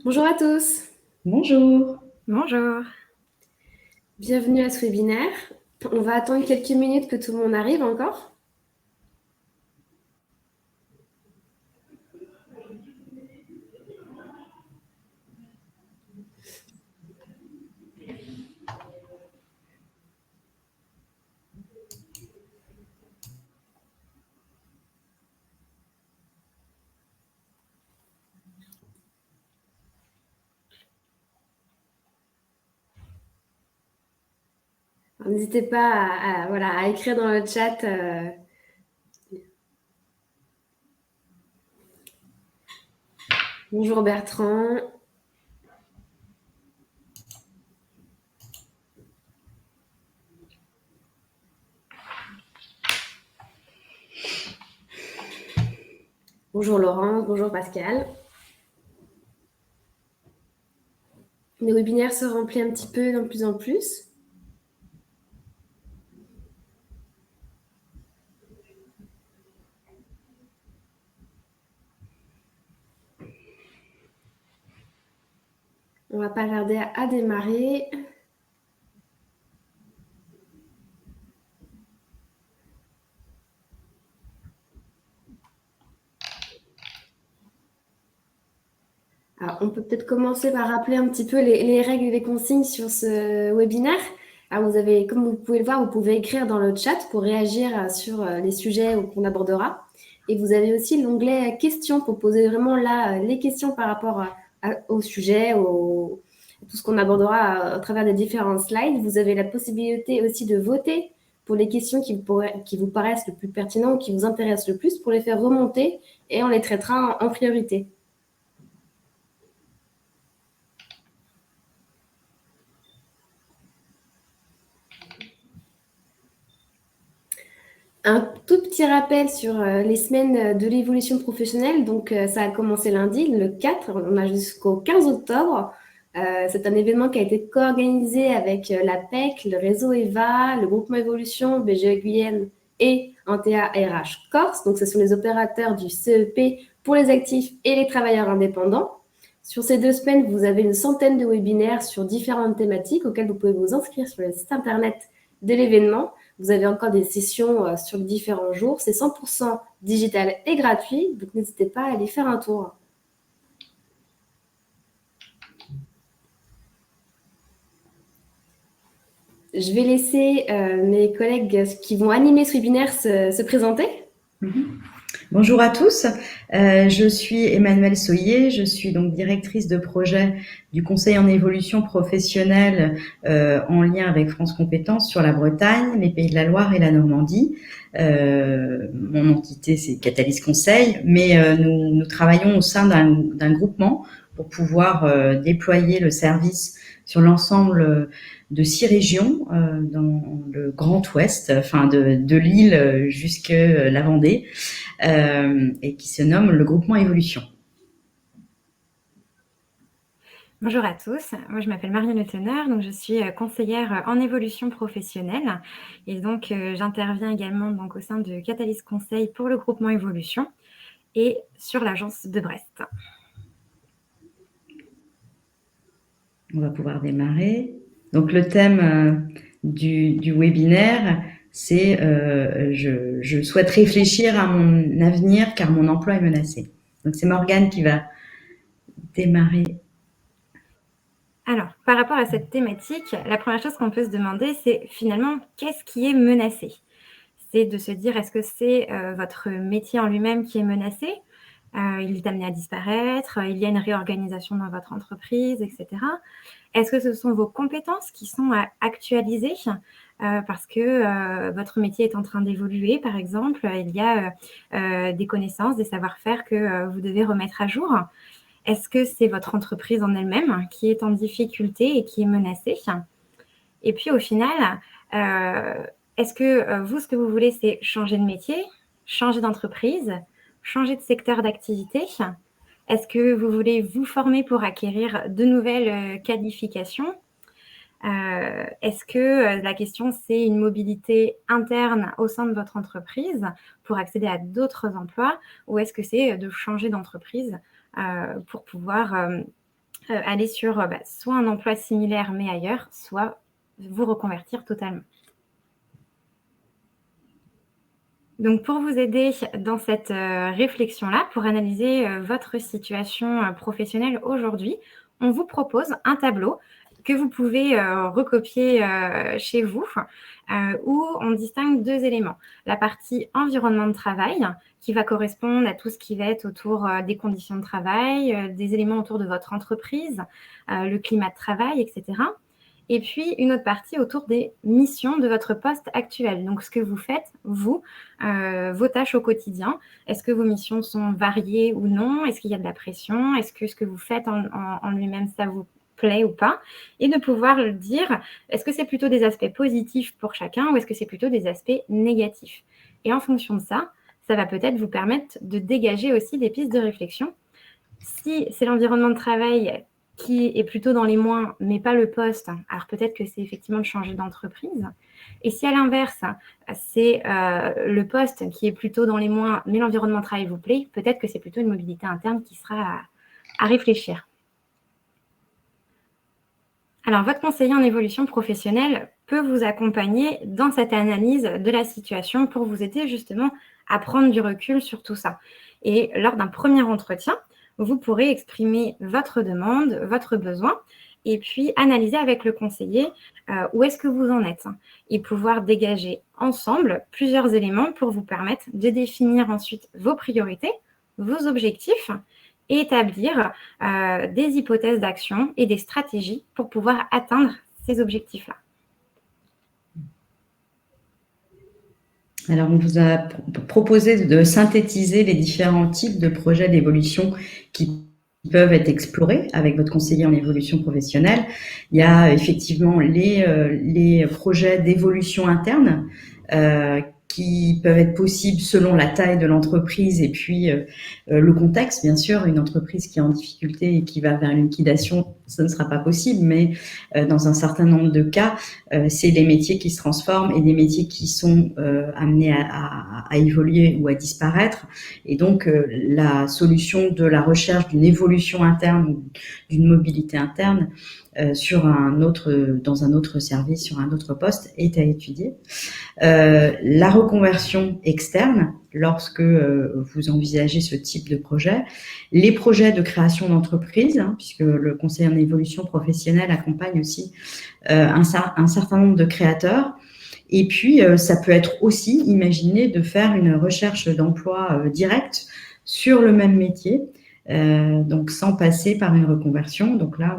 Bonjour à tous, Bonjour. Bonjour. bienvenue à ce webinaire. On va attendre quelques minutes que tout le monde arrive encore. Alors, n'hésitez pas à écrire dans le chat. Bonjour Bertrand. Bonjour Laurence, bonjour Pascal. Le webinaire se remplit un petit peu de plus en plus. On va pas tarder à démarrer. Alors, on peut peut-être commencer par rappeler un petit peu les règles et les consignes sur ce webinaire. Alors, comme vous pouvez le voir, vous pouvez écrire dans le chat pour réagir sur les sujets qu'on abordera. Et vous avez aussi l'onglet questions pour poser vraiment là les questions par rapport au sujet, tout ce qu'on abordera à travers des différents slides. Vous avez la possibilité aussi de voter pour les questions qui vous paraissent le plus pertinentes ou qui vous intéressent le plus pour les faire remonter et on les traitera en priorité. Un tout petit rappel sur les semaines de l'évolution professionnelle. Donc, ça a commencé lundi, le 4. On a jusqu'au 15 octobre. C'est un événement qui a été co-organisé avec la PEC, le réseau EVA, le groupement Évolution, BGE Guyenne et Antea RH Corse. Donc, ce sont les opérateurs du CEP pour les actifs et les travailleurs indépendants. Sur ces 2 semaines, vous avez une centaine de webinaires sur différentes thématiques auxquelles vous pouvez vous inscrire sur le site internet de l'événement. Vous avez encore des sessions sur les différents jours. C'est 100% digital et gratuit, donc n'hésitez pas à aller faire un tour. Je vais laisser mes collègues qui vont animer ce webinaire se présenter. Bonjour à tous, je suis Emmanuelle Soyer, je suis donc directrice de projet du Conseil en évolution professionnelle en lien avec France Compétences sur la Bretagne, les Pays de la Loire et la Normandie. Mon entité c'est Catalyse Conseil, mais nous travaillons au sein d'un groupement pour pouvoir déployer le service sur l'ensemble de 6 régions dans le Grand Ouest, enfin de l'île jusque la Vendée. Et qui se nomme le groupement Évolution. Bonjour à tous, moi je m'appelle Marianne Le Teneur, donc je suis conseillère en évolution professionnelle et donc j'interviens également donc, au sein de Catalyse Conseil pour le groupement Évolution et sur l'agence de Brest. On va pouvoir démarrer. Donc le thème du webinaire, c'est je souhaite réfléchir à mon avenir car mon emploi est menacé. Donc c'est Morgane qui va démarrer. Alors, par rapport à cette thématique, la première chose qu'on peut se demander, c'est finalement qu'est-ce qui est menacé? C'est de se dire, est-ce que c'est votre métier en lui-même qui est menacé? Il est amené à disparaître, il y a une réorganisation dans votre entreprise, etc. Est-ce que ce sont vos compétences qui sont à actualiser parce que votre métier est en train d'évoluer, par exemple, il y a des connaissances, des savoir-faire que vous devez remettre à jour? Est-ce que c'est votre entreprise en elle-même qui est en difficulté et qui est menacée? Et puis au final, est-ce que vous, ce que vous voulez, c'est changer de métier, changer d'entreprise, changer de secteur d'activité? Est-ce que vous voulez vous former pour acquérir de nouvelles qualifications? Est-ce que la question, c'est une mobilité interne au sein de votre entreprise pour accéder à d'autres emplois? Ou est-ce que c'est de changer d'entreprise pour pouvoir aller sur soit un emploi similaire mais ailleurs, soit vous reconvertir totalement. Donc pour vous aider dans cette réflexion-là, pour analyser votre situation professionnelle aujourd'hui, on vous propose un tableau que vous pouvez recopier chez vous, où on distingue 2 éléments. La partie environnement de travail, qui va correspondre à tout ce qui va être autour des conditions de travail, des éléments autour de votre entreprise, le climat de travail, etc. Et puis une autre partie autour des missions de votre poste actuel. Donc ce que vous faites, vous, vos tâches au quotidien. Est-ce que vos missions sont variées ou non? Est-ce qu'il y a de la pression? Est-ce que ce que vous faites en lui-même, ça vous plaît ou pas? Et de pouvoir le dire, est-ce que c'est plutôt des aspects positifs pour chacun ou est-ce que c'est plutôt des aspects négatifs? Et en fonction de ça, ça va peut-être vous permettre de dégager aussi des pistes de réflexion. Si c'est l'environnement de travail qui est plutôt dans les moins, mais pas le poste, alors peut-être que c'est effectivement de changer d'entreprise. Et si à l'inverse, c'est le poste qui est plutôt dans les moins, mais l'environnement de travail vous plaît, peut-être que c'est plutôt une mobilité interne qui sera à réfléchir. Alors, votre conseiller en évolution professionnelle peut vous accompagner dans cette analyse de la situation pour vous aider justement à prendre du recul sur tout ça. Et lors d'un premier entretien, vous pourrez exprimer votre demande, votre besoin, et puis analyser avec le conseiller où est-ce que vous en êtes et pouvoir dégager ensemble plusieurs éléments pour vous permettre de définir ensuite vos priorités, vos objectifs et établir des hypothèses d'action et des stratégies pour pouvoir atteindre ces objectifs-là. Alors, on vous a proposé de synthétiser les différents types de projets d'évolution qui peuvent être explorés avec votre conseiller en évolution professionnelle. Il y a effectivement les projets d'évolution interne qui peuvent être possibles selon la taille de l'entreprise et puis le contexte, bien sûr. Une entreprise qui est en difficulté et qui va vers une liquidation, ça ne sera pas possible, mais dans un certain nombre de cas, c'est les métiers qui se transforment et des métiers qui sont amenés à évoluer ou à disparaître. Et donc, la solution de la recherche d'une évolution interne ou d'une mobilité interne dans un autre service, sur un autre poste, est à étudier. La reconversion externe, lorsque vous envisagez ce type de projet, les projets de création d'entreprise, puisque le conseil en évolution professionnelle accompagne aussi un certain nombre de créateurs. Et puis, ça peut être aussi imaginé de faire une recherche d'emploi directe sur le même métier, donc sans passer par une reconversion. Donc là,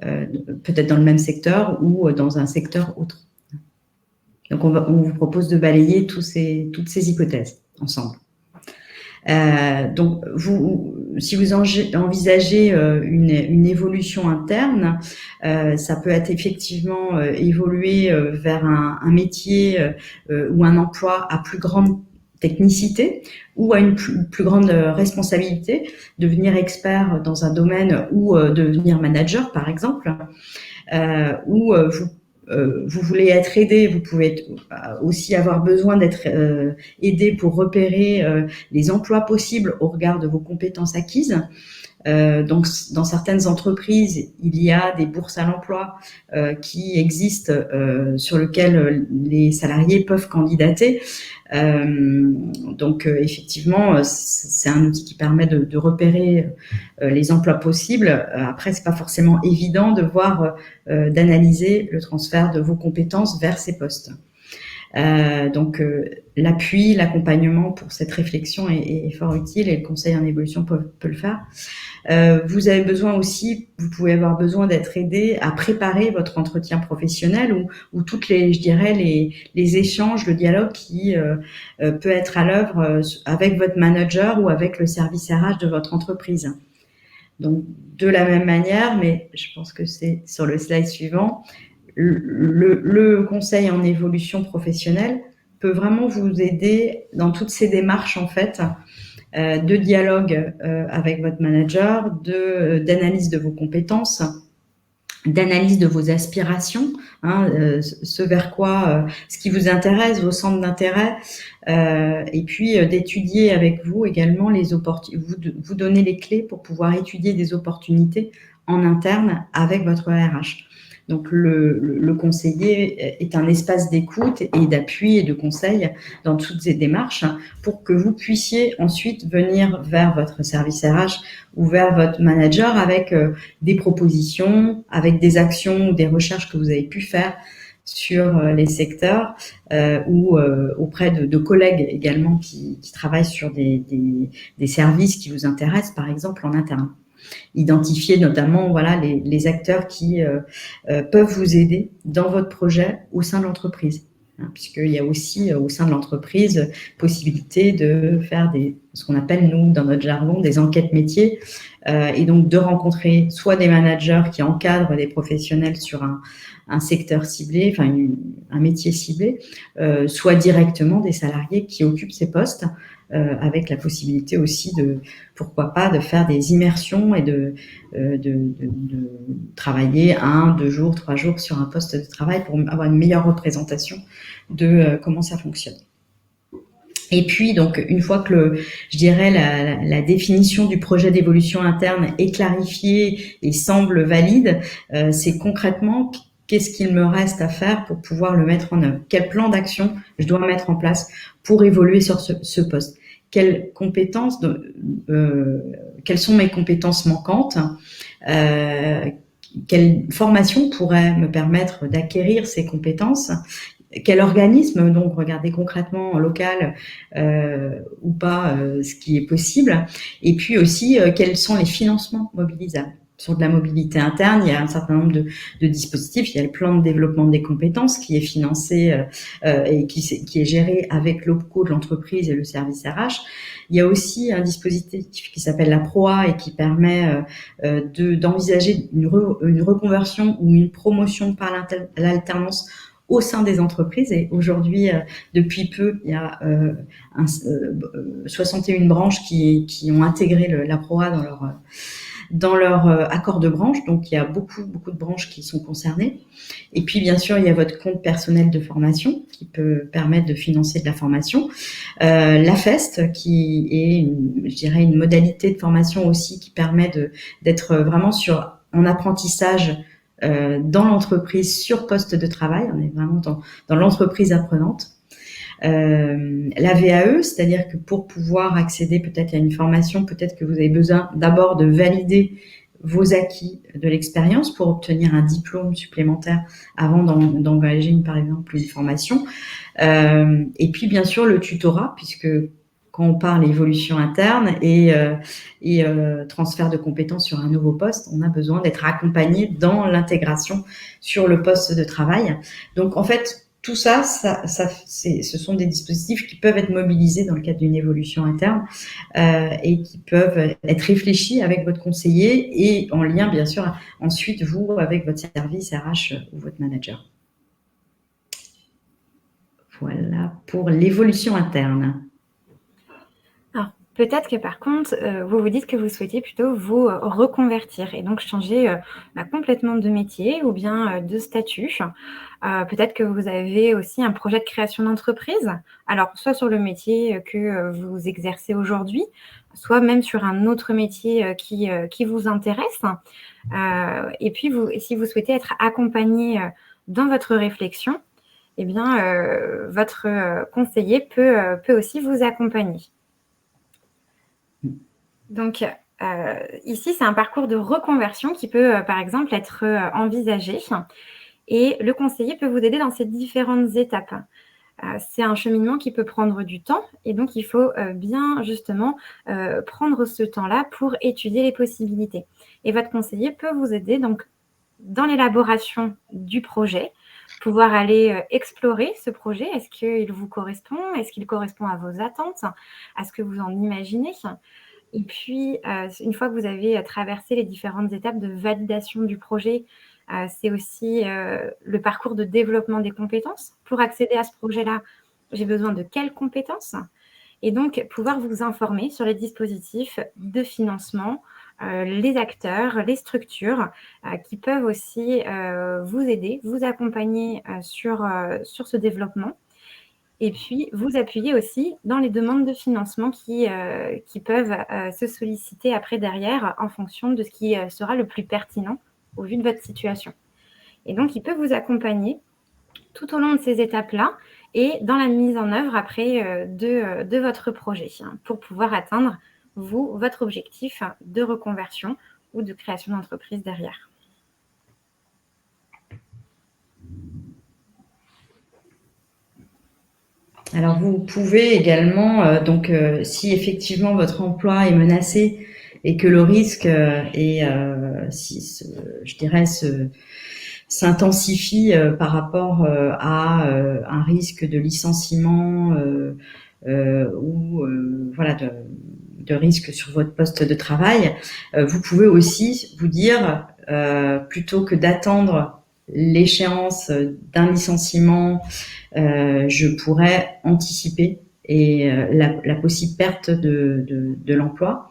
peut-être dans le même secteur ou dans un secteur autre. Donc, on vous propose de balayer toutes ces hypothèses ensemble. Donc, si vous envisagez une évolution interne, ça peut être effectivement évoluer vers un métier ou un emploi à plus grande technicité ou à une plus grande responsabilité, devenir expert dans un domaine ou devenir manager, par exemple, ou vous voulez être aidé, vous pouvez aussi avoir besoin d'être aidé pour repérer les emplois possibles au regard de vos compétences acquises. Donc, dans certaines entreprises, il y a des bourses à l'emploi qui existent sur lesquelles les salariés peuvent candidater. Donc, effectivement, c'est un outil qui permet de repérer les emplois possibles. Après, c'est pas forcément évident de voir, d'analyser le transfert de vos compétences vers ces postes. Donc, l'appui, l'accompagnement pour cette réflexion est fort utile et le conseil en évolution peut le faire. Vous avez besoin aussi, vous pouvez avoir besoin d'être aidé à préparer votre entretien professionnel ou toutes les échanges, le dialogue qui peut être à l'œuvre avec votre manager ou avec le service RH de votre entreprise. Donc, de la même manière, mais je pense que c'est sur le slide suivant, le conseil en évolution professionnelle peut vraiment vous aider dans toutes ces démarches, en fait, de dialogue avec votre manager, d'analyse de vos compétences, d'analyse de vos aspirations, ce vers quoi, ce qui vous intéresse, vos centres d'intérêt, et puis d'étudier avec vous également les opportunités, vous donner les clés pour pouvoir étudier des opportunités en interne avec votre RH. Donc, le conseiller est un espace d'écoute et d'appui et de conseil dans toutes ces démarches pour que vous puissiez ensuite venir vers votre service RH ou vers votre manager avec des propositions, avec des actions ou des recherches que vous avez pu faire sur les secteurs ou auprès de collègues également qui travaillent sur des services qui vous intéressent, par exemple en interne. Identifier notamment voilà, les acteurs qui peuvent vous aider dans votre projet au sein de l'entreprise. Hein, puisqu'il y a aussi au sein de l'entreprise possibilité de faire ce qu'on appelle, nous, dans notre jargon, des enquêtes métiers, et donc de rencontrer soit des managers qui encadrent des professionnels sur un secteur ciblé, enfin un métier ciblé, soit directement des salariés qui occupent ces postes, avec la possibilité aussi pourquoi pas, de faire des immersions et de travailler 1, 2 jours, 3 jours sur un poste de travail pour avoir une meilleure représentation de comment ça fonctionne. Et puis, donc, une fois que je dirais la définition du projet d'évolution interne est clarifiée et semble valide, c'est concrètement qu'est-ce qu'il me reste à faire pour pouvoir le mettre en œuvre? Quel plan d'action je dois mettre en place pour évoluer sur ce poste? Quelles compétences, quelles sont mes compétences manquantes? Quelle formation pourrait me permettre d'acquérir ces compétences? Quel organisme, donc regardez concrètement en local ou pas ce qui est possible, et puis aussi quels sont les financements mobilisables. Sur de la mobilité interne, il y a un certain nombre de dispositifs. Il y a le plan de développement des compétences qui est financé et qui est géré avec l'OPCO de l'entreprise et le service RH. Il y a aussi un dispositif qui s'appelle la PROA et qui permet d'envisager une reconversion ou une promotion par l'alternance au sein des entreprises. Et aujourd'hui, depuis peu, il y a 61 branches qui ont intégré la PROA dans leur accord de branche. Donc, il y a beaucoup de branches qui sont concernées. Et puis, bien sûr, il y a votre compte personnel de formation qui peut permettre de financer de la formation. La FEST, qui est, je dirais, une modalité de formation aussi qui permet d'être vraiment en apprentissage dans l'entreprise sur poste de travail. On est vraiment dans l'entreprise apprenante. La VAE, c'est-à-dire que pour pouvoir accéder peut-être à une formation, peut-être que vous avez besoin d'abord de valider vos acquis de l'expérience pour obtenir un diplôme supplémentaire avant d'engager par exemple une formation. Et puis bien sûr le tutorat, puisque quand on parle évolution interne et transfert de compétences sur un nouveau poste, on a besoin d'être accompagné dans l'intégration sur le poste de travail. Donc en fait, tout ça, ce sont des dispositifs qui peuvent être mobilisés dans le cadre d'une évolution interne et qui peuvent être réfléchis avec votre conseiller et en lien, bien sûr, ensuite, vous, avec votre service RH ou votre manager. Voilà pour l'évolution interne. Alors, peut-être que par contre, vous vous dites que vous souhaitez plutôt vous reconvertir et donc changer complètement de métier ou bien de statut. Peut-être que vous avez aussi un projet de création d'entreprise, alors soit sur le métier que vous exercez aujourd'hui, soit même sur un autre métier qui vous intéresse. Et puis, si vous souhaitez être accompagné dans votre réflexion, eh bien, votre conseiller peut aussi vous accompagner. Donc, ici, c'est un parcours de reconversion qui peut, par exemple, être envisagé. Et le conseiller peut vous aider dans ces différentes étapes. C'est un cheminement qui peut prendre du temps et donc il faut bien justement prendre ce temps-là pour étudier les possibilités. Et votre conseiller peut vous aider donc dans l'élaboration du projet, pouvoir aller explorer ce projet. Est-ce qu'il vous correspond? Est-ce qu'il correspond à vos attentes? À ce que vous en imaginez? Et puis, une fois que vous avez traversé les différentes étapes de validation du projet, c'est aussi le parcours de développement des compétences. Pour accéder à ce projet-là, j'ai besoin de quelles compétences? Et donc, pouvoir vous informer sur les dispositifs de financement, les acteurs, les structures qui peuvent aussi vous aider, vous accompagner sur ce développement. Et puis, vous appuyez aussi dans les demandes de financement qui peuvent se solliciter après derrière en fonction de ce qui sera le plus pertinent au vu de votre situation. Et donc, il peut vous accompagner tout au long de ces étapes-là et dans la mise en œuvre après de votre projet pour pouvoir atteindre, votre objectif de reconversion ou de création d'entreprise derrière. Alors, vous pouvez également, si effectivement votre emploi est menacé et que le risque s'intensifie par rapport à un risque de licenciement ou de risque sur votre poste de travail, vous pouvez aussi vous dire, plutôt que d'attendre l'échéance d'un licenciement, je pourrais anticiper et la possible perte de l'emploi.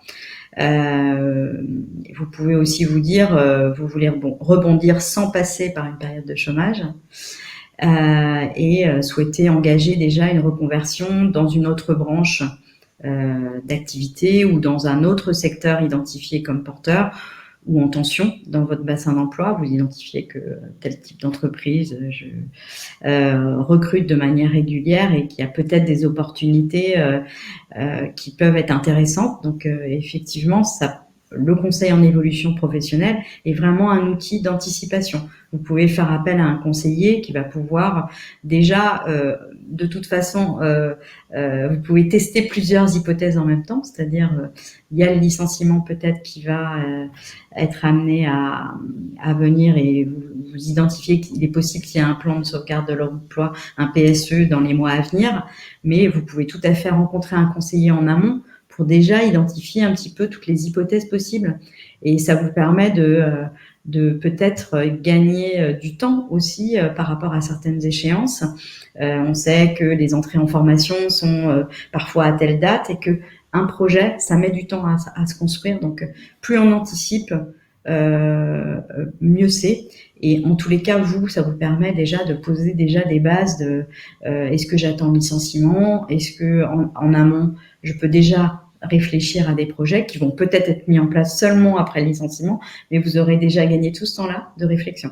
Vous pouvez aussi vous dire, vous voulez rebondir sans passer par une période de chômage et souhaiter engager déjà une reconversion dans une autre branche d'activité ou dans un autre secteur identifié comme porteur ou en tension dans votre bassin d'emploi. Vous identifiez que tel type d'entreprise recrute de manière régulière et qu'il y a peut-être des opportunités qui peuvent être intéressantes. Donc effectivement, le conseil en évolution professionnelle est vraiment un outil d'anticipation. Vous pouvez faire appel à un conseiller qui va pouvoir déjà, de toute façon, vous pouvez tester plusieurs hypothèses en même temps, c'est-à-dire il y a le licenciement peut-être qui va être amené à venir et vous identifiez qu'il est possible qu'il y ait un plan de sauvegarde de l'emploi, un PSE dans les mois à venir, mais vous pouvez tout à fait rencontrer un conseiller en amont pour déjà identifier un petit peu toutes les hypothèses possibles. Et ça vous permet de peut-être gagner du temps aussi par rapport à certaines échéances. On sait que les entrées en formation sont parfois à telle date et que un projet, ça met du temps à se construire. Donc, plus on anticipe, mieux c'est. Et en tous les cas, ça vous permet déjà de poser déjà des bases de est-ce que j'attends le licenciement? Est-ce que en amont, je peux déjà réfléchir à des projets qui vont peut-être être mis en place seulement après le licenciement, mais vous aurez déjà gagné tout ce temps-là de réflexion.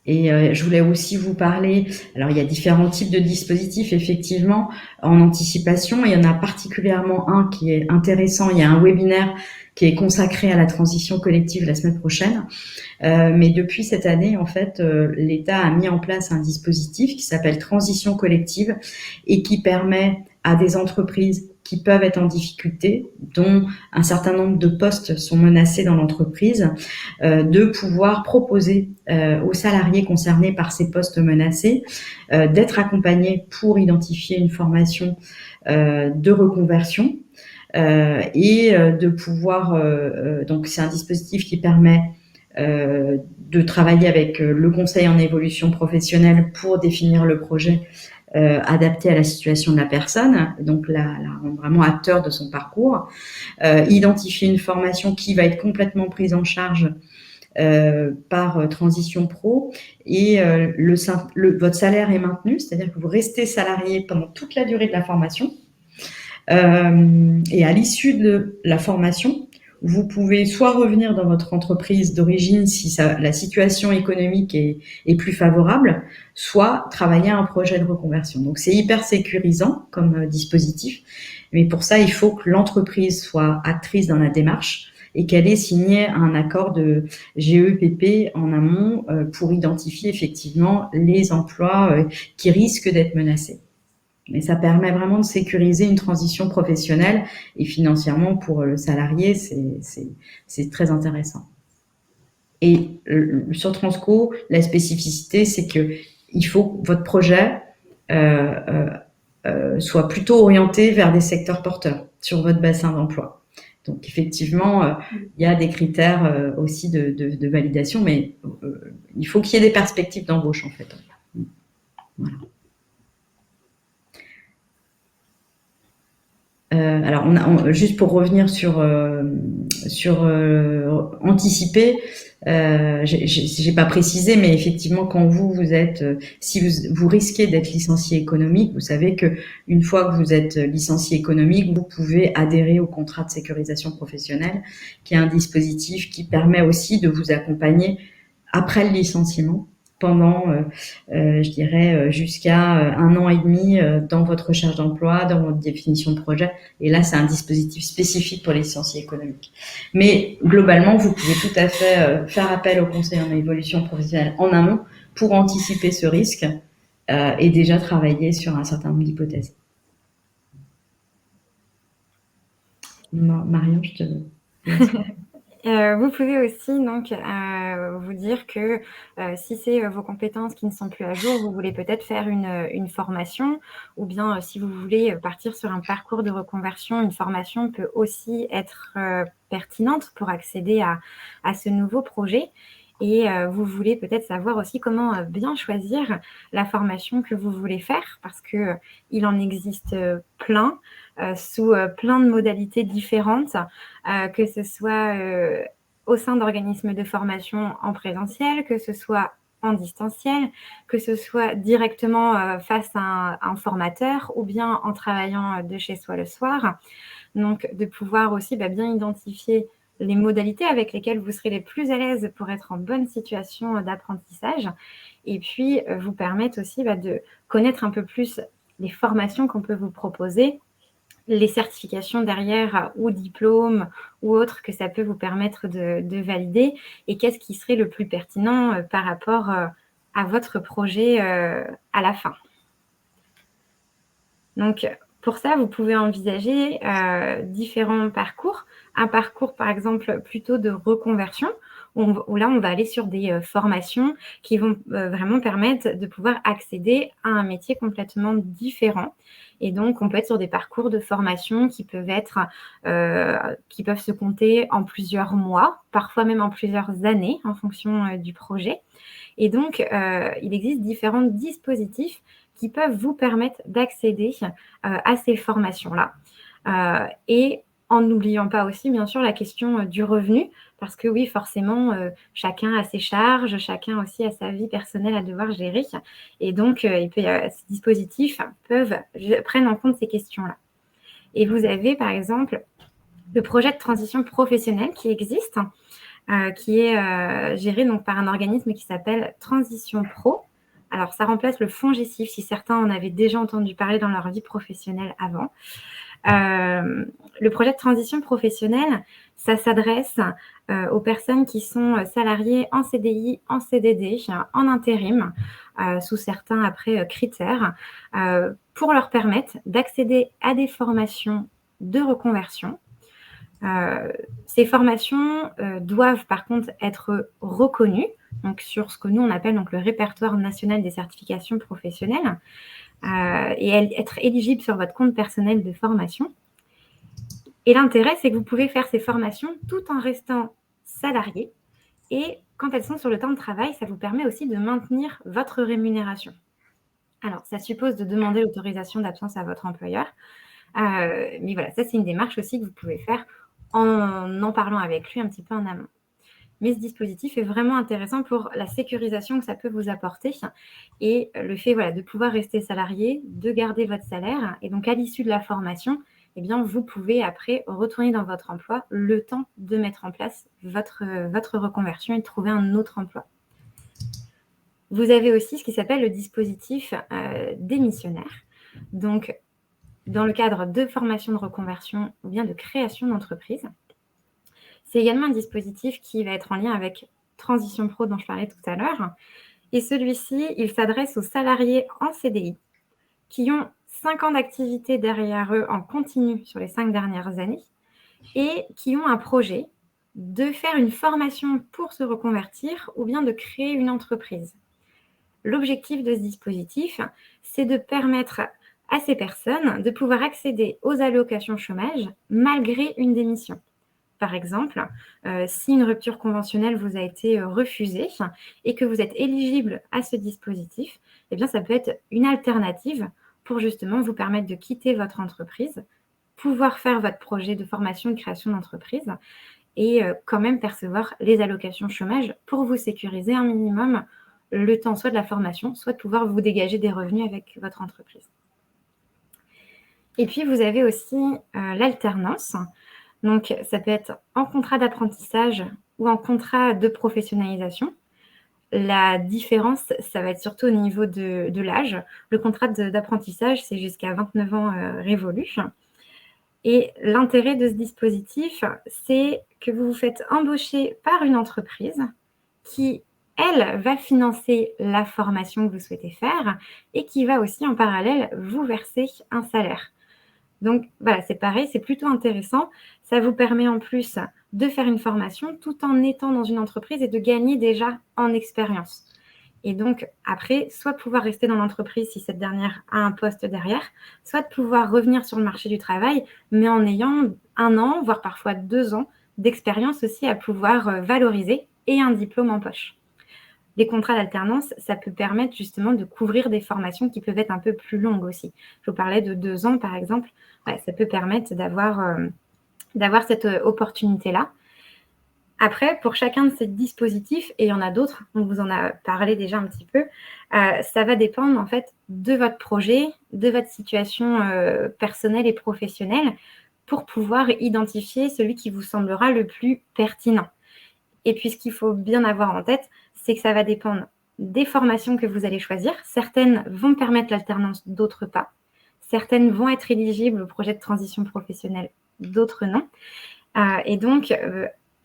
Et je voulais aussi vous parler, alors il y a différents types de dispositifs effectivement en anticipation, il y en a particulièrement un qui est intéressant, il y a un webinaire qui est consacré à la transition collective la semaine prochaine, mais depuis cette année en fait l'État a mis en place un dispositif qui s'appelle Transition collective et qui permet à des entreprises qui peuvent être en difficulté, dont un certain nombre de postes sont menacés dans l'entreprise, de pouvoir proposer aux salariés concernés par ces postes menacés d'être accompagnés pour identifier une formation de reconversion et de pouvoir... donc c'est un dispositif qui permet de travailler avec le conseil en évolution professionnelle pour définir le projet adapté à la situation de la personne, donc la rendre vraiment acteur de son parcours, identifier une formation qui va être complètement prise en charge par Transition Pro et votre salaire est maintenu, c'est-à-dire que vous restez salarié pendant toute la durée de la formation et à l'issue de la formation, vous pouvez soit revenir dans votre entreprise d'origine si la situation économique est plus favorable, soit travailler à un projet de reconversion. Donc, c'est hyper sécurisant comme dispositif, mais pour ça, il faut que l'entreprise soit actrice dans la démarche et qu'elle ait signé un accord de GEPP en amont pour identifier effectivement les emplois qui risquent d'être menacés. Mais ça permet vraiment de sécuriser une transition professionnelle et financièrement pour le salarié, c'est très intéressant. Et sur Transco, la spécificité, c'est que il faut que votre projet soit plutôt orienté vers des secteurs porteurs sur votre bassin d'emploi. Donc effectivement, il y a des critères aussi de validation, mais il faut qu'il y ait des perspectives d'embauche en fait. Voilà. Alors, juste pour revenir sur anticiper, j'ai pas précisé, mais effectivement, quand vous êtes, si vous risquez d'être licencié économique, vous savez que une fois que vous êtes licencié économique, vous pouvez adhérer au contrat de sécurisation professionnelle, qui est un dispositif qui permet aussi de vous accompagner après le licenciement pendant, je dirais, jusqu'à 1 an et demi dans votre recherche d'emploi, dans votre définition de projet. Et là, c'est un dispositif spécifique pour les licenciés économiques. Mais globalement, vous pouvez tout à fait faire appel au conseil en évolution professionnelle en amont pour anticiper ce risque et déjà travailler sur un certain nombre d'hypothèses. Marion, je te laisse. Vous pouvez aussi donc vous dire que si c'est vos compétences qui ne sont plus à jour, vous voulez peut-être faire une formation, ou bien si vous voulez partir sur un parcours de reconversion, une formation peut aussi être pertinente pour accéder à ce nouveau projet. Et vous voulez peut-être savoir aussi comment bien choisir la formation que vous voulez faire, parce que il en existe plein, sous plein de modalités différentes, que ce soit au sein d'organismes de formation en présentiel, que ce soit en distanciel, que ce soit directement face à un formateur ou bien en travaillant de chez soi le soir. Donc, de pouvoir aussi bien identifier les modalités avec lesquelles vous serez les plus à l'aise pour être en bonne situation d'apprentissage, et puis vous permettre aussi de connaître un peu plus les formations qu'on peut vous proposer, les certifications derrière ou diplômes ou autres que ça peut vous permettre de valider, et qu'est-ce qui serait le plus pertinent par rapport à votre projet à la fin. Donc, pour ça, vous pouvez envisager différents parcours. Un parcours, par exemple, plutôt de reconversion, où là, on va aller sur des formations qui vont vraiment permettre de pouvoir accéder à un métier complètement différent. Et donc, on peut être sur des parcours de formation qui peuvent se compter en plusieurs mois, parfois même en plusieurs années, en fonction du projet. Et donc, il existe différents dispositifs qui peuvent vous permettre d'accéder à ces formations-là. Et en n'oubliant pas aussi, bien sûr, la question du revenu, parce que oui, forcément, chacun a ses charges, chacun aussi a sa vie personnelle à devoir gérer. Et donc, ces dispositifs prennent en compte ces questions-là. Et vous avez, par exemple, le projet de transition professionnelle qui existe, qui est géré donc par un organisme qui s'appelle Transition Pro. Alors, ça remplace le FONGECIF, si certains en avaient déjà entendu parler dans leur vie professionnelle avant. Le projet de transition professionnelle, ça s'adresse aux personnes qui sont salariées en CDI, en CDD, en intérim, sous certains critères, pour leur permettre d'accéder à des formations de reconversion. Ces formations doivent par contre être reconnues, donc sur ce que nous on appelle donc le répertoire national des certifications professionnelles, et être éligible sur votre compte personnel de formation. Et l'intérêt, c'est que vous pouvez faire ces formations tout en restant salarié, et quand elles sont sur le temps de travail, ça vous permet aussi de maintenir votre rémunération. Alors, ça suppose de demander l'autorisation d'absence à votre employeur, mais voilà, ça c'est une démarche aussi que vous pouvez faire en parlant avec lui un petit peu en amont. Mais ce dispositif est vraiment intéressant pour la sécurisation que ça peut vous apporter, et le fait de pouvoir rester salarié, de garder votre salaire, et donc à l'issue de la formation, eh bien, vous pouvez après retourner dans votre emploi le temps de mettre en place votre reconversion et de trouver un autre emploi. Vous avez aussi ce qui s'appelle le dispositif démissionnaire. Donc, dans le cadre de formation de reconversion ou bien de création d'entreprise. C'est également un dispositif qui va être en lien avec Transition Pro dont je parlais tout à l'heure. Et celui-ci, il s'adresse aux salariés en CDI qui ont 5 ans d'activité derrière eux en continu sur les 5 dernières années et qui ont un projet de faire une formation pour se reconvertir ou bien de créer une entreprise. L'objectif de ce dispositif, c'est de permettre à ces personnes de pouvoir accéder aux allocations chômage malgré une démission. Par exemple, si une rupture conventionnelle vous a été refusée et que vous êtes éligible à ce dispositif, eh bien, ça peut être une alternative pour justement vous permettre de quitter votre entreprise pouvoir faire votre projet de formation de création d'entreprise et quand même percevoir les allocations chômage pour vous sécuriser un minimum le temps soit de la formation, soit de pouvoir vous dégager des revenus avec votre entreprise. Et puis, vous avez aussi l'alternance. Donc, ça peut être en contrat d'apprentissage ou en contrat de professionnalisation. La différence, ça va être surtout au niveau de l'âge. Le contrat d'apprentissage, c'est jusqu'à 29 ans révolus. Et l'intérêt de ce dispositif, c'est que vous vous faites embaucher par une entreprise qui, elle, va financer la formation que vous souhaitez faire et qui va aussi en parallèle vous verser un salaire. Donc voilà, c'est pareil, c'est plutôt intéressant. Ça vous permet en plus de faire une formation tout en étant dans une entreprise et de gagner déjà en expérience. Et donc après, soit de pouvoir rester dans l'entreprise si cette dernière a un poste derrière, soit de pouvoir revenir sur le marché du travail, mais en ayant 1 an, voire parfois 2 ans d'expérience aussi à pouvoir valoriser et un diplôme en poche. Les contrats d'alternance, ça peut permettre justement de couvrir des formations qui peuvent être un peu plus longues aussi. Je vous parlais de 2 ans, par exemple. Ouais, ça peut permettre d'avoir cette opportunité-là. Après, pour chacun de ces dispositifs, et il y en a d'autres, on vous en a parlé déjà un petit peu, ça va dépendre en fait de votre projet, de votre situation personnelle et professionnelle pour pouvoir identifier celui qui vous semblera le plus pertinent. Et puis, ce qu'il faut bien avoir en tête, c'est que ça va dépendre des formations que vous allez choisir. Certaines vont permettre l'alternance, d'autres pas. Certaines vont être éligibles au projet de transition professionnelle, d'autres non. Et donc,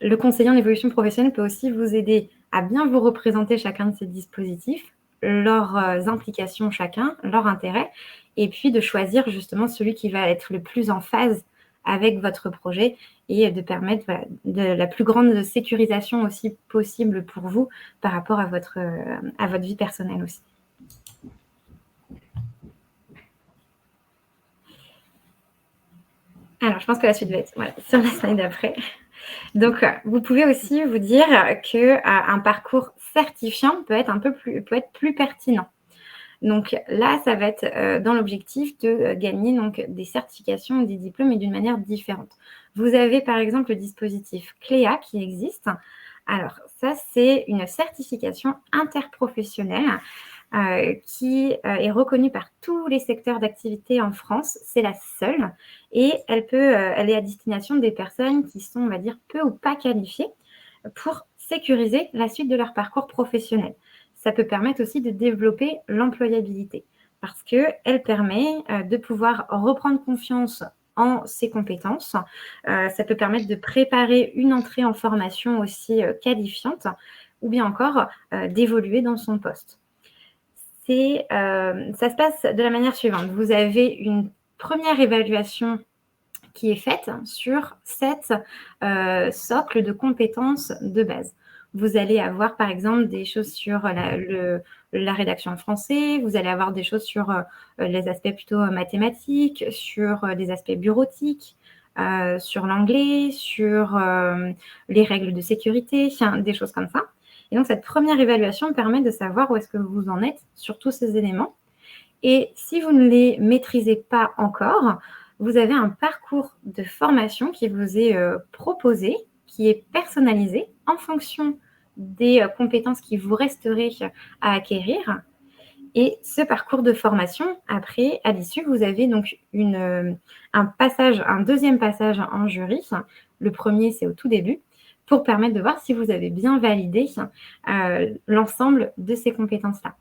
le conseiller en évolution professionnelle peut aussi vous aider à bien vous représenter chacun de ces dispositifs, leurs implications chacun, leurs intérêts, et puis de choisir justement celui qui va être le plus en phase avec votre projet et de permettre de la plus grande sécurisation aussi possible pour vous par rapport à votre vie personnelle aussi. Alors, je pense que la suite va être sur la slide d'après. Donc, vous pouvez aussi vous dire qu'un parcours certifiant peut être plus pertinent. Donc là, ça va être dans l'objectif de gagner donc, des certifications, des diplômes, mais d'une manière différente. Vous avez par exemple le dispositif CLEA qui existe. Alors ça, c'est une certification interprofessionnelle qui est reconnue par tous les secteurs d'activité en France. C'est la seule et elle est à destination des personnes qui sont, on va dire, peu ou pas qualifiées pour sécuriser la suite de leur parcours professionnel. Ça peut permettre aussi de développer l'employabilité parce qu'elle permet de pouvoir reprendre confiance en ses compétences. Ça peut permettre de préparer une entrée en formation aussi qualifiante ou bien encore d'évoluer dans son poste. Ça se passe de la manière suivante. Vous avez une première évaluation qui est faite sur 7 socles de compétences de base. Vous allez avoir, par exemple, des choses sur la rédaction en français, vous allez avoir des choses sur les aspects plutôt mathématiques, sur les aspects bureautiques, sur l'anglais, sur les règles de sécurité, des choses comme ça. Et donc, cette première évaluation permet de savoir où est-ce que vous en êtes sur tous ces éléments. Et si vous ne les maîtrisez pas encore, vous avez un parcours de formation qui vous est proposé, qui est personnalisé en fonction des compétences qui vous resteraient à acquérir. Et ce parcours de formation, après, à l'issue, vous avez donc un deuxième passage en jury. Le premier, c'est au tout début, pour permettre de voir si vous avez bien validé l'ensemble de ces compétences-là.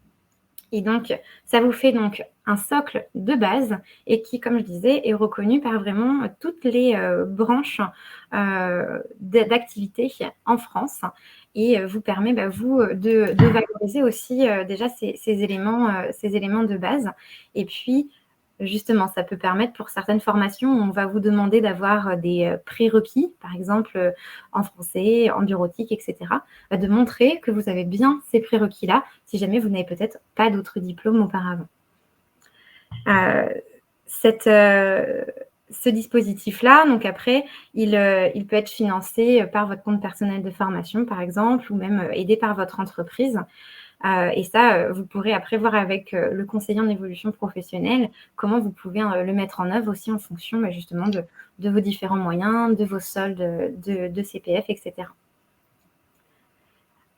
Et donc, ça vous fait donc un socle de base et qui, comme je disais, est reconnu par vraiment toutes les branches d'activité en France et vous permet, de valoriser aussi déjà ces éléments de base. Et puis, justement, ça peut permettre pour certaines formations, on va vous demander d'avoir des prérequis, par exemple en français, en bureautique, etc., de montrer que vous avez bien ces prérequis-là, si jamais vous n'avez peut-être pas d'autres diplômes auparavant. Ce dispositif-là, donc après, il peut être financé par votre compte personnel de formation, par exemple, ou même aidé par votre entreprise. Et ça, vous pourrez après voir avec le conseiller en évolution professionnelle comment vous pouvez le mettre en œuvre aussi en fonction justement de vos différents moyens, de vos soldes de CPF, etc.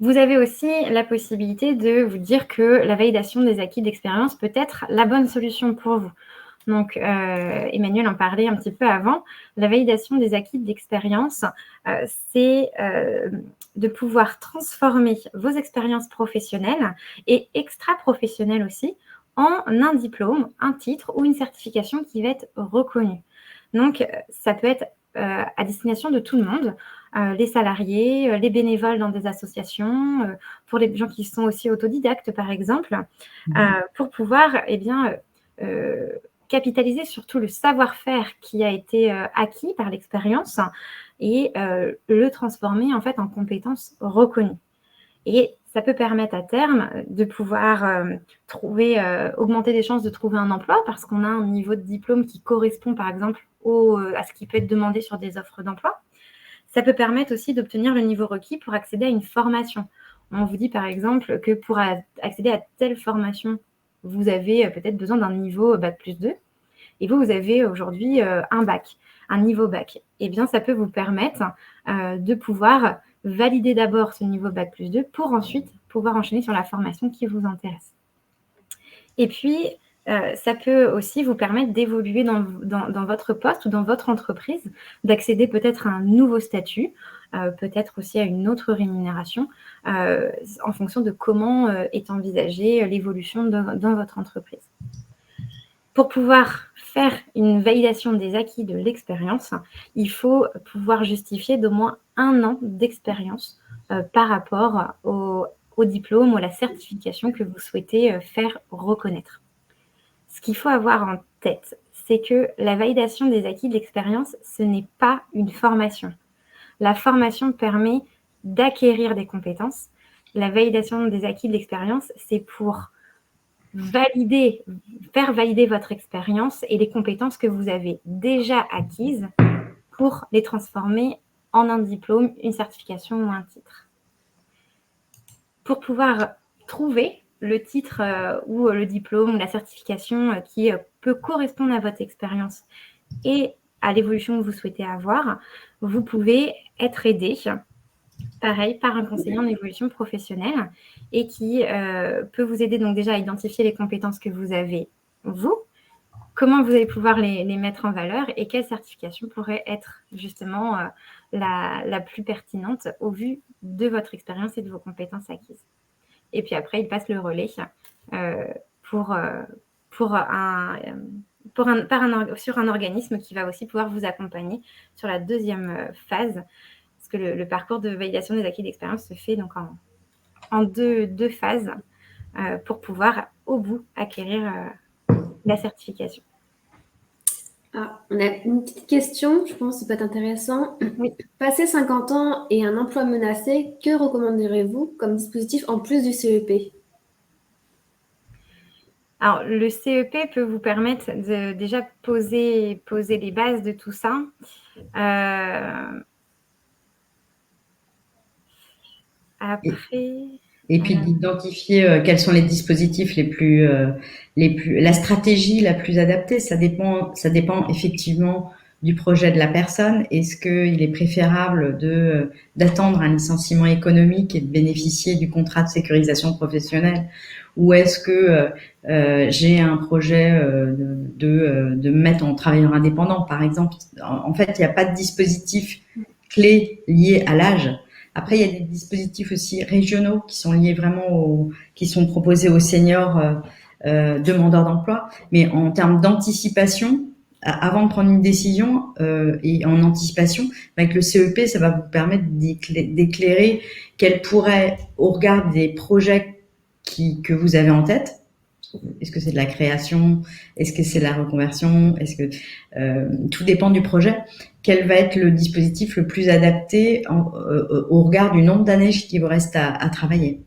Vous avez aussi la possibilité de vous dire que la validation des acquis d'expérience peut être la bonne solution pour vous. Donc, Emmanuel en parlait un petit peu avant. La validation des acquis d'expérience, c'est de pouvoir transformer vos expériences professionnelles et extra-professionnelles aussi en un diplôme, un titre ou une certification qui va être reconnue. Donc, ça peut être à destination de tout le monde, les salariés, les bénévoles dans des associations, pour les gens qui sont aussi autodidactes, par exemple, pour pouvoir, capitaliser sur tout le savoir-faire qui a été acquis par l'expérience et le transformer en fait en compétences reconnues. Et ça peut permettre à terme de pouvoir augmenter les chances de trouver un emploi parce qu'on a un niveau de diplôme qui correspond par exemple à ce qui peut être demandé sur des offres d'emploi. Ça peut permettre aussi d'obtenir le niveau requis pour accéder à une formation. On vous dit par exemple que pour accéder à telle formation, vous avez peut-être besoin d'un niveau Bac+2 et vous avez aujourd'hui un niveau bac. Eh bien, ça peut vous permettre de pouvoir valider d'abord ce niveau Bac+2 pour ensuite pouvoir enchaîner sur la formation qui vous intéresse. Et puis, ça peut aussi vous permettre d'évoluer dans votre poste ou dans votre entreprise, d'accéder peut-être à un nouveau statut, peut-être aussi à une autre rémunération, en fonction de comment est envisagée l'évolution dans votre entreprise. Pour pouvoir faire une validation des acquis de l'expérience, il faut pouvoir justifier d'au moins 1 an d'expérience par rapport au diplôme ou à la certification que vous souhaitez faire reconnaître. Ce qu'il faut avoir en tête, c'est que la validation des acquis de l'expérience, ce n'est pas une formation. La formation permet d'acquérir des compétences. La validation des acquis de l'expérience, c'est pour faire valider votre expérience et les compétences que vous avez déjà acquises pour les transformer en un diplôme, une certification ou un titre. Pour pouvoir trouver le titre ou le diplôme ou la certification qui peut correspondre à votre expérience et à l'évolution que vous souhaitez avoir, vous pouvez être aidé pareil, par un conseiller en évolution professionnelle et qui peut vous aider donc déjà à identifier les compétences que vous avez, vous, comment vous allez pouvoir les mettre en valeur et quelle certification pourrait être justement la plus pertinente au vu de votre expérience et de vos compétences acquises. Et puis après, il passe le relais sur un organisme qui va aussi pouvoir vous accompagner sur la deuxième phase. Que le parcours de validation des acquis d'expérience se fait donc en deux phases pour pouvoir, au bout, acquérir la certification. Ah, on a une petite question, je pense que ça peut être intéressant. Oui. Passé 50 ans et un emploi menacé, que recommanderez-vous comme dispositif en plus du CEP ? Alors, le CEP peut vous permettre de déjà poser les bases de tout ça. Et puis d'identifier quels sont les dispositifs la stratégie la plus adaptée. Ça dépend effectivement du projet de la personne. Est-ce qu'il est préférable d'attendre un licenciement économique et de bénéficier du contrat de sécurisation professionnelle, ou est-ce que j'ai un projet de me mettre en travailleur indépendant, par exemple. En fait, il n'y a pas de dispositif clé lié à l'âge. Après, il y a des dispositifs aussi régionaux qui sont liés vraiment qui sont proposés aux seniors demandeurs d'emploi. Mais en termes d'anticipation, avant de prendre une décision et en anticipation, avec le CEP, ça va vous permettre d'éclairer quels pourraient, au regard des projets que vous avez en tête, est-ce que c'est de la création, est-ce que c'est de la reconversion, est-ce que tout dépend du projet. Quel va être le dispositif le plus adapté au regard du nombre d'années qui vous reste à travailler?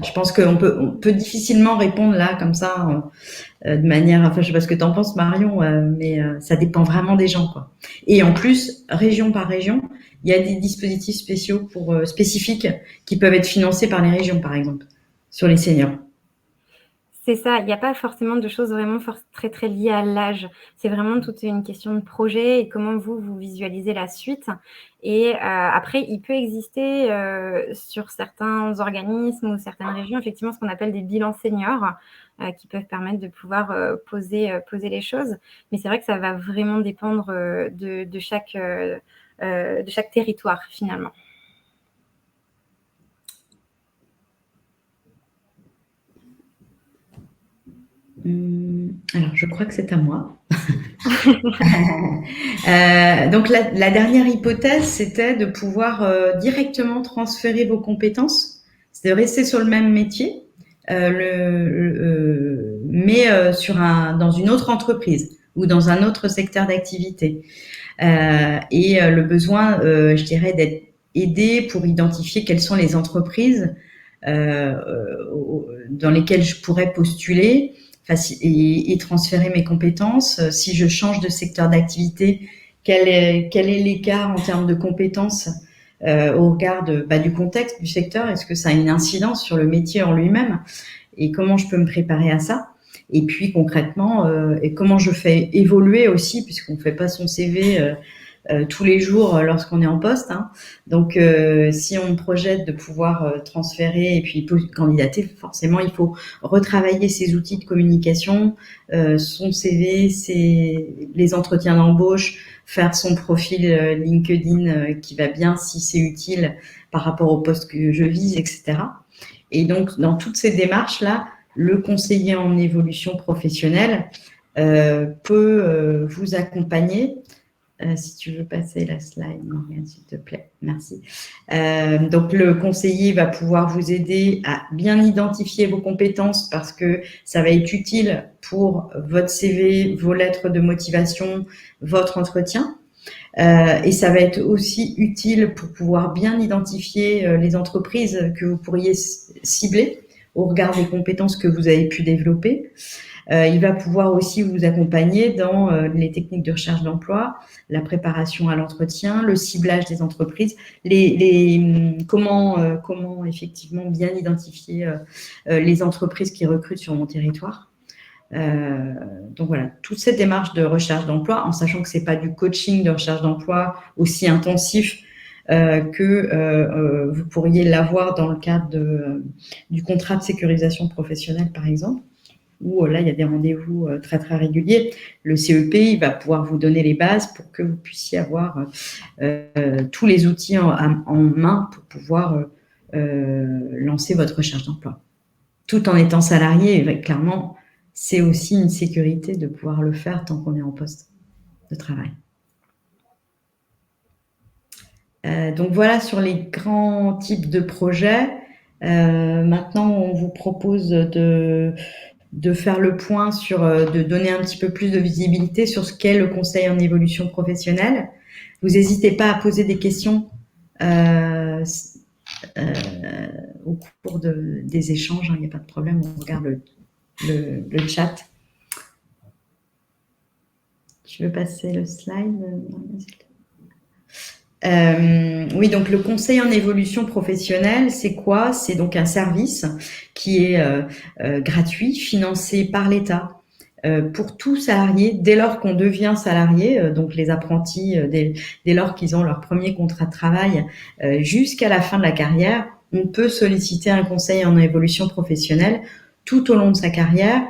Je pense qu'on peut difficilement répondre là comme ça de manière. Enfin, je sais pas ce que tu en penses, Marion, mais ça dépend vraiment des gens, quoi. Et en plus, région par région, il y a des dispositifs spécifiques qui peuvent être financés par les régions, par exemple. sur les seniors. C'est ça, il n'y a pas forcément de choses vraiment très, très liées à l'âge. C'est vraiment toute une question de projet et comment vous visualisez la suite. Et après, il peut exister sur certains organismes ou certaines régions, effectivement, ce qu'on appelle des bilans seniors qui peuvent permettre de pouvoir poser les choses. Mais c'est vrai que ça va vraiment dépendre de chaque territoire, finalement. Alors, je crois que c'est à moi. Donc, la dernière hypothèse, c'était de pouvoir directement transférer vos compétences, c'est de rester sur le même métier, mais dans une autre entreprise ou dans un autre secteur d'activité. Le besoin, je dirais, d'être aidé pour identifier quelles sont les entreprises dans lesquelles je pourrais postuler et transférer mes compétences. Si je change de secteur d'activité, quel est l'écart en termes de compétences au regard du contexte du secteur? Est-ce que ça a une incidence sur le métier en lui-même? Et comment je peux me préparer à ça? Et puis concrètement, et comment je fais évoluer aussi, puisqu'on fait pas son CV tous les jours lorsqu'on est en poste. Hein. Donc, si on projette de pouvoir transférer et puis candidater, forcément, il faut retravailler ses outils de communication, son CV, les entretiens d'embauche, faire son profil LinkedIn qui va bien si c'est utile par rapport au poste que je vise, etc. Et donc, dans toutes ces démarches-là, le conseiller en évolution professionnelle peut vous accompagner. Si tu veux passer la slide, Morgane, s'il te plaît. Merci. Donc, le conseiller va pouvoir vous aider à bien identifier vos compétences parce que ça va être utile pour votre CV, vos lettres de motivation, votre entretien. Et ça va être aussi utile pour pouvoir bien identifier les entreprises que vous pourriez cibler au regard des compétences que vous avez pu développer. Il va pouvoir aussi vous accompagner dans les techniques de recherche d'emploi, la préparation à l'entretien, le ciblage des entreprises, comment effectivement bien identifier les entreprises qui recrutent sur mon territoire. Donc voilà, toute cette démarche de recherche d'emploi, en sachant que c'est pas du coaching de recherche d'emploi aussi intensif que vous pourriez l'avoir dans le cadre du contrat de sécurisation professionnelle, par exemple, où là, il y a des rendez-vous très, très réguliers. Le CEP, il va pouvoir vous donner les bases pour que vous puissiez avoir tous les outils en main pour pouvoir lancer votre recherche d'emploi. Tout en étant salarié, clairement, c'est aussi une sécurité de pouvoir le faire tant qu'on est en poste de travail. Donc voilà sur les grands types de projets. Maintenant, on vous propose de faire le point de donner un petit peu plus de visibilité sur ce qu'est le conseil en évolution professionnelle. Vous n'hésitez pas à poser des questions au cours des échanges, il n'y a pas de problème, on regarde le chat. Tu veux passer le slide? Oui, donc le conseil en évolution professionnelle, c'est quoi? C'est donc un service qui est gratuit, financé par l'État pour tout salarié dès lors qu'on devient salarié, donc les apprentis, dès lors qu'ils ont leur premier contrat de travail jusqu'à la fin de la carrière, on peut solliciter un conseil en évolution professionnelle tout au long de sa carrière,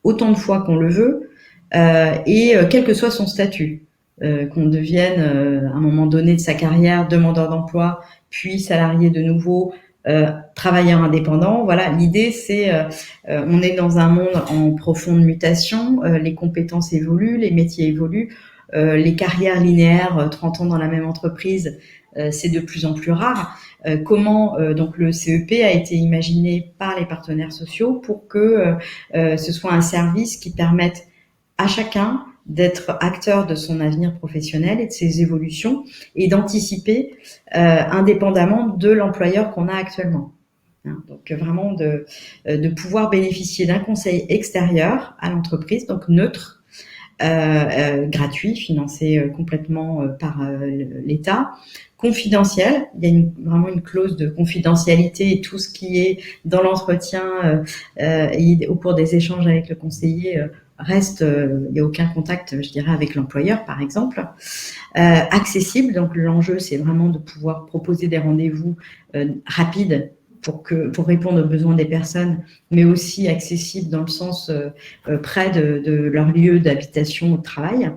autant de fois qu'on le veut, et quel que soit son statut. Qu'on devienne à un moment donné de sa carrière demandeur d'emploi, puis salarié de nouveau, travailleur indépendant. Voilà, l'idée c'est on est dans un monde en profonde mutation, les compétences évoluent, les métiers évoluent, les carrières linéaires, 30 ans dans la même entreprise, c'est de plus en plus rare. Comment donc le CEP a été imaginé par les partenaires sociaux pour que ce soit un service qui permette à chacun d'être acteur de son avenir professionnel et de ses évolutions et d'anticiper indépendamment de l'employeur qu'on a actuellement. Donc vraiment de pouvoir bénéficier d'un conseil extérieur à l'entreprise, donc neutre, gratuit, financé complètement par l'État, confidentiel. Il y a vraiment une clause de confidentialité et tout ce qui est dans l'entretien et au cours des échanges avec le conseiller reste, il n'y a aucun contact, je dirais, avec l'employeur, par exemple. Accessible, donc l'enjeu, c'est vraiment de pouvoir proposer des rendez-vous rapides pour répondre aux besoins des personnes, mais aussi accessible dans le sens près de leur lieu d'habitation ou de travail.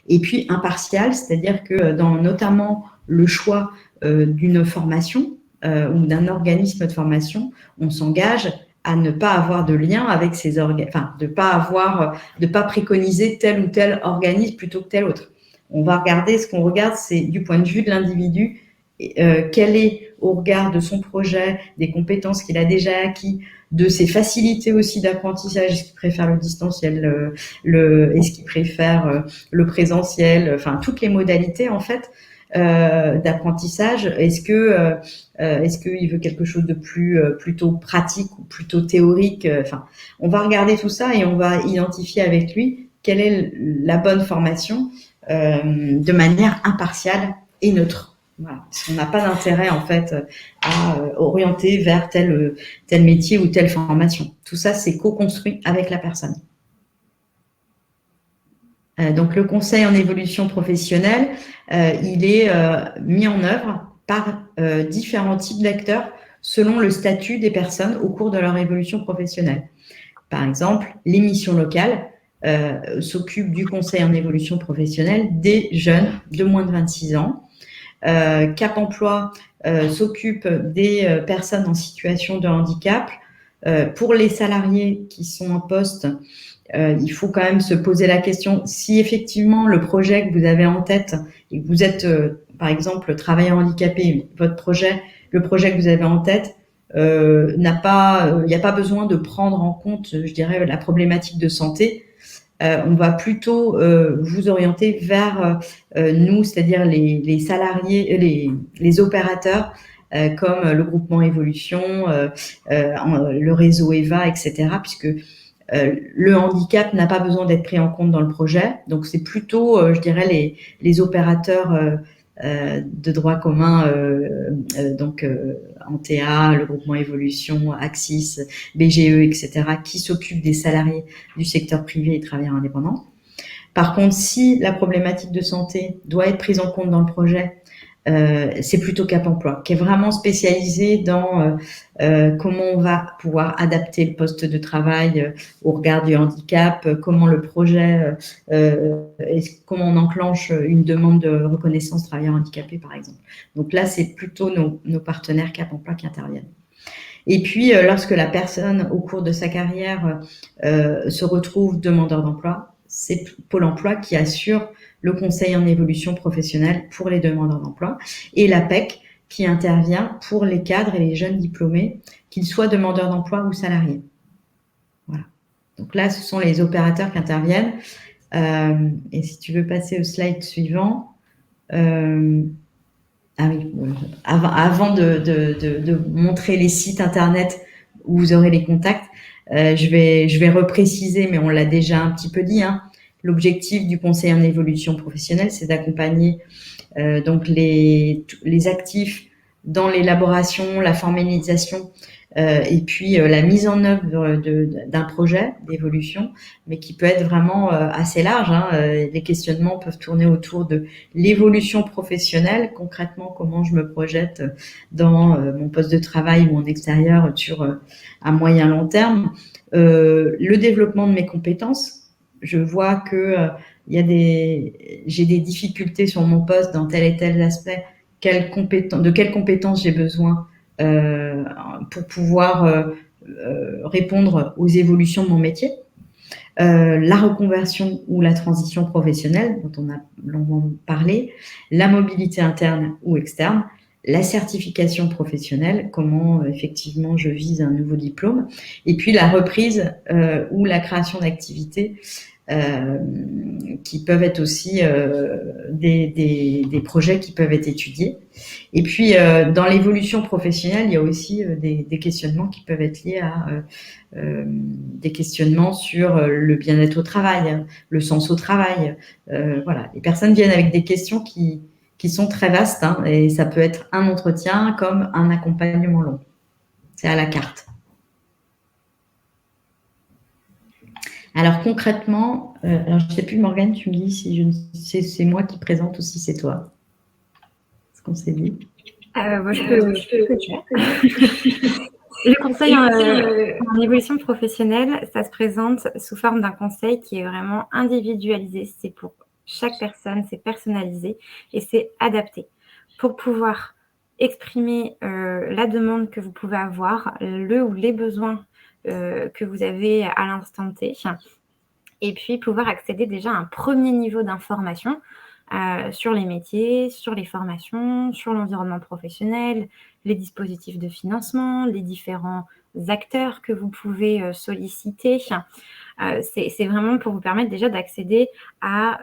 Et puis impartial, c'est-à-dire que dans notamment le choix d'une formation ou d'un organisme de formation, on s'engage à ne pas avoir de lien avec ces organismes, enfin de pas préconiser tel ou tel organisme plutôt que tel autre. On va regarder, ce qu'on regarde, c'est du point de vue de l'individu, quel est au regard de son projet, des compétences qu'il a déjà acquis, de ses facilités aussi d'apprentissage, est-ce qu'il préfère le distanciel, est-ce qu'il préfère le présentiel, enfin toutes les modalités en fait d'apprentissage. Est-ce qu'il veut quelque chose de plutôt pratique ou plutôt théorique, enfin on va regarder tout ça et on va identifier avec lui quelle est la bonne formation de manière impartiale et neutre. Voilà. Parce qu'on n'a pas d'intérêt en fait à orienter vers tel métier ou telle formation. Tout ça, c'est co-construit avec la personne. Donc le conseil en évolution professionnelle, il est mis en œuvre par différents types d'acteurs selon le statut des personnes au cours de leur évolution professionnelle. Par exemple, les missions locales s'occupent du conseil en évolution professionnelle des jeunes de moins de 26 ans. Cap Emploi s'occupe des personnes en situation de handicap. Pour les salariés qui sont en poste, il faut quand même se poser la question si effectivement le projet que vous avez en tête et que vous êtes par exemple travailleur handicapé, le projet que vous avez en tête il n'y a pas besoin de prendre en compte, je dirais, la problématique de santé. On va plutôt vous orienter vers nous, c'est-à-dire les salariés, les opérateurs comme le groupement Évolution, le réseau EVA, etc. Puisque le handicap n'a pas besoin d'être pris en compte dans le projet. Donc, c'est plutôt, je dirais, les opérateurs de droit commun, donc Antea, le groupement Évolution, Axis, BGE, etc., qui s'occupent des salariés du secteur privé et travailleurs indépendants. Par contre, si la problématique de santé doit être prise en compte dans le projet, c'est plutôt Cap Emploi, qui est vraiment spécialisé dans comment on va pouvoir adapter le poste de travail au regard du handicap, comment le projet, comment on enclenche une demande de reconnaissance travailleur handicapé, par exemple. Donc là, c'est plutôt nos partenaires Cap Emploi qui interviennent. Et puis, lorsque la personne, au cours de sa carrière, se retrouve demandeur d'emploi, c'est Pôle emploi qui assure le conseil en évolution professionnelle pour les demandeurs d'emploi et l'APEC qui intervient pour les cadres et les jeunes diplômés, qu'ils soient demandeurs d'emploi ou salariés. Voilà. Donc là, ce sont les opérateurs qui interviennent. Et si tu veux passer au slide suivant. Ah oui, avant de montrer les sites internet où vous aurez les contacts, je vais repréciser, mais on l'a déjà un petit peu dit, hein. L'objectif du conseil en évolution professionnelle, c'est d'accompagner donc les actifs dans l'élaboration, la formalisation et puis la mise en œuvre d'un projet d'évolution, mais qui peut être vraiment assez large, hein. Les questionnements peuvent tourner autour de l'évolution professionnelle, concrètement comment je me projette dans mon poste de travail ou en extérieur sur un moyen long terme, le développement de mes compétences. Je vois que j'ai des difficultés sur mon poste dans tel et tel aspect. De quelles compétences j'ai besoin pour pouvoir répondre aux évolutions de mon métier. La reconversion ou la transition professionnelle, dont on a longuement parlé, la mobilité interne ou externe, la certification professionnelle, comment effectivement je vise un nouveau diplôme, et puis la reprise ou la création d'activités qui peuvent être aussi des projets qui peuvent être étudiés. Et puis, dans l'évolution professionnelle, il y a aussi des questionnements qui peuvent être liés à des questionnements sur le bien-être au travail, hein, le sens au travail. Voilà, les personnes viennent avec des questions qui sont très vastes, hein, et ça peut être un entretien comme un accompagnement long. C'est à la carte. Alors concrètement, alors je ne sais plus, Morgane, tu me dis si c'est moi qui présente ou si c'est toi. Ce qu'on s'est dit. Moi, je peux le dire. Le conseil en évolution professionnelle, ça se présente sous forme d'un conseil qui est vraiment individualisé. C'est pour chaque personne, c'est personnalisé et c'est adapté pour pouvoir exprimer la demande que vous pouvez avoir, le ou les besoins que vous avez à l'instant T, et puis pouvoir accéder déjà à un premier niveau d'information sur les métiers, sur les formations, sur l'environnement professionnel, les dispositifs de financement, les différents acteurs que vous pouvez solliciter. C'est vraiment pour vous permettre déjà d'accéder à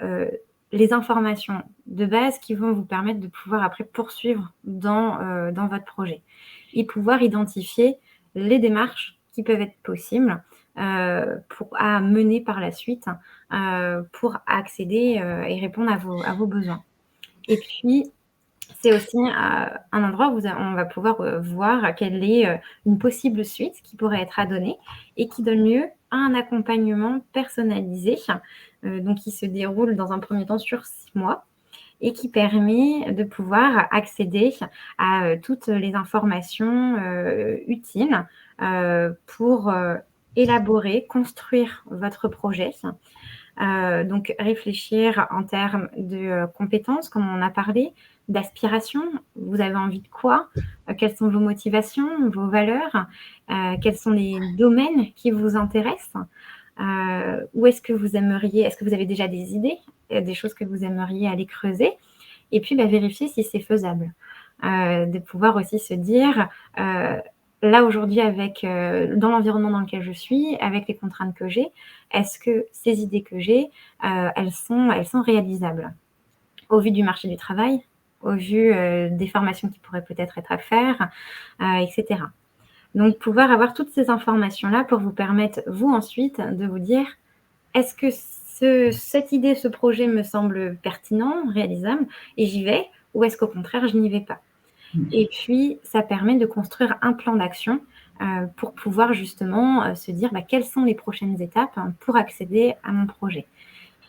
les informations de base qui vont vous permettre de pouvoir après poursuivre dans votre projet et pouvoir identifier les démarches qui peuvent être possibles à mener par la suite pour accéder et répondre à vos besoins. Et puis, c'est aussi un endroit où on va pouvoir voir quelle est une possible suite qui pourrait être à donner et qui donne lieu à un accompagnement personnalisé, donc qui se déroule dans un premier temps sur 6 mois et qui permet de pouvoir accéder à toutes les informations utiles pour élaborer, construire votre projet. Donc réfléchir en termes de compétences, comme on a parlé, d'aspiration. Vous avez envie de quoi? Quelles sont vos motivations, vos valeurs? Quels sont les domaines qui vous intéressent? Où est-ce que vous aimeriez? Est-ce que vous avez déjà des idées, des choses que vous aimeriez aller creuser? Et puis vérifier si c'est faisable. De pouvoir aussi se dire là aujourd'hui dans l'environnement dans lequel je suis, avec les contraintes que j'ai, est-ce que ces idées que j'ai, elles sont réalisables au vu du marché du travail, au vu des formations qui pourraient peut-être être à faire, etc. Donc pouvoir avoir toutes ces informations-là pour vous permettre, vous ensuite, de vous dire est-ce que cette idée, ce projet me semble pertinent, réalisable, et j'y vais, ou est-ce qu'au contraire, je n'y vais pas? Et puis, ça permet de construire un plan d'action pour pouvoir justement se dire quelles sont les prochaines étapes pour accéder à mon projet.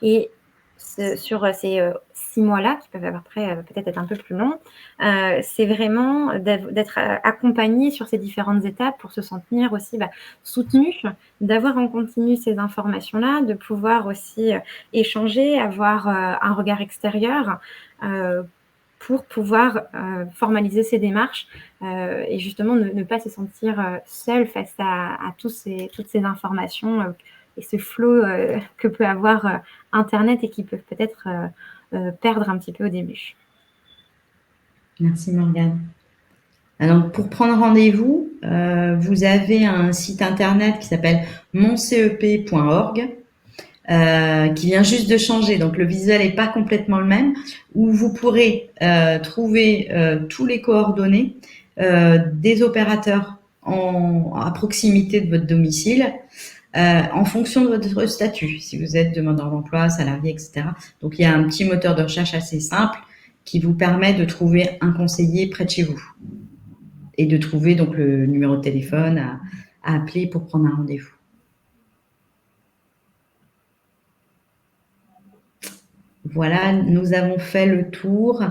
Et sur ces 6 mois-là, qui peuvent après peut-être être un peu plus longs, c'est vraiment d'être accompagné sur ces différentes étapes pour se sentir aussi soutenu, d'avoir en continu ces informations-là, de pouvoir aussi échanger, avoir un regard extérieur pour pouvoir formaliser ces démarches et justement ne pas se sentir seul face à toutes ces informations et ce flot que peut avoir Internet et qui peuvent peut-être perdre un petit peu au début. Merci Morgane. Alors, pour prendre rendez-vous, vous avez un site internet qui s'appelle moncep.org qui vient juste de changer, donc le visuel n'est pas complètement le même, où vous pourrez trouver tous les coordonnées des opérateurs à proximité de votre domicile en fonction de votre statut, si vous êtes demandeur d'emploi, salarié, etc. Donc, il y a un petit moteur de recherche assez simple qui vous permet de trouver un conseiller près de chez vous et de trouver donc le numéro de téléphone à appeler pour prendre un rendez-vous. Voilà, nous avons fait le tour.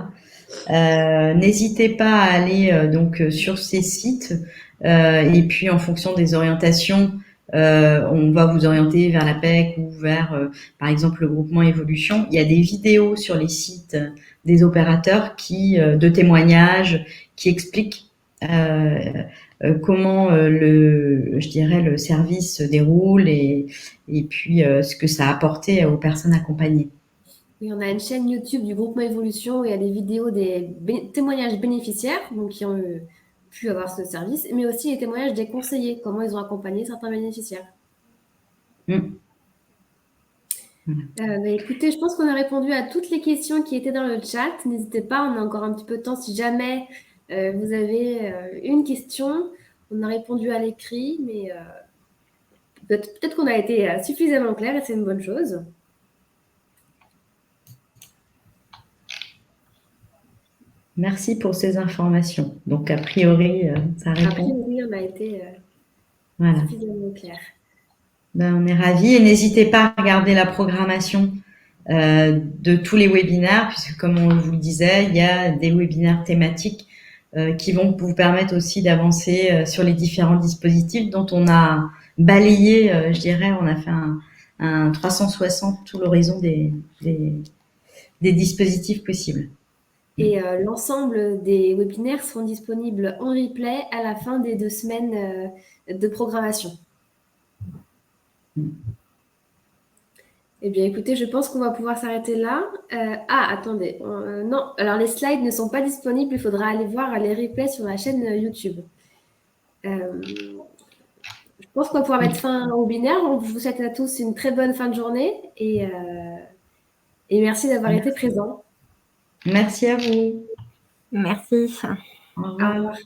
N'hésitez pas à aller donc sur ces sites et puis en fonction des orientations, on va vous orienter vers la PEC ou vers, par exemple, le groupement Évolution. Il y a des vidéos sur les sites des opérateurs de témoignages qui expliquent comment le service se déroule et puis ce que ça a apporté aux personnes accompagnées. Oui, on a une chaîne YouTube du groupement Évolution où il y a des vidéos des témoignages bénéficiaires, donc qui ont pu avoir ce service, mais aussi les témoignages des conseillers, comment ils ont accompagné certains bénéficiaires. Écoutez, je pense qu'on a répondu à toutes les questions qui étaient dans le chat. N'hésitez pas, on a encore un petit peu de temps si jamais vous avez une question. On a répondu à l'écrit, mais peut-être qu'on a été suffisamment clair et c'est une bonne chose. Merci pour ces informations. Donc, a priori, ça répond. A priori, on a été suffisamment clair. Ben, on est ravis et n'hésitez pas à regarder la programmation de tous les webinaires, puisque comme on vous le disait, il y a des webinaires thématiques qui vont vous permettre aussi d'avancer sur les différents dispositifs dont on a balayé, je dirais, on a fait un 360 tout l'horizon des dispositifs possibles. Et l'ensemble des webinaires seront disponibles en replay à la fin des 2 semaines de programmation. Eh bien, écoutez, je pense qu'on va pouvoir s'arrêter là. Attendez. Non, alors les slides ne sont pas disponibles. Il faudra aller voir les replays sur la chaîne YouTube. Je pense qu'on va pouvoir mettre fin au webinaire. Donc, je vous souhaite à tous une très bonne fin de journée et merci d'avoir été présents. Merci à vous. Merci. Au revoir. Au revoir.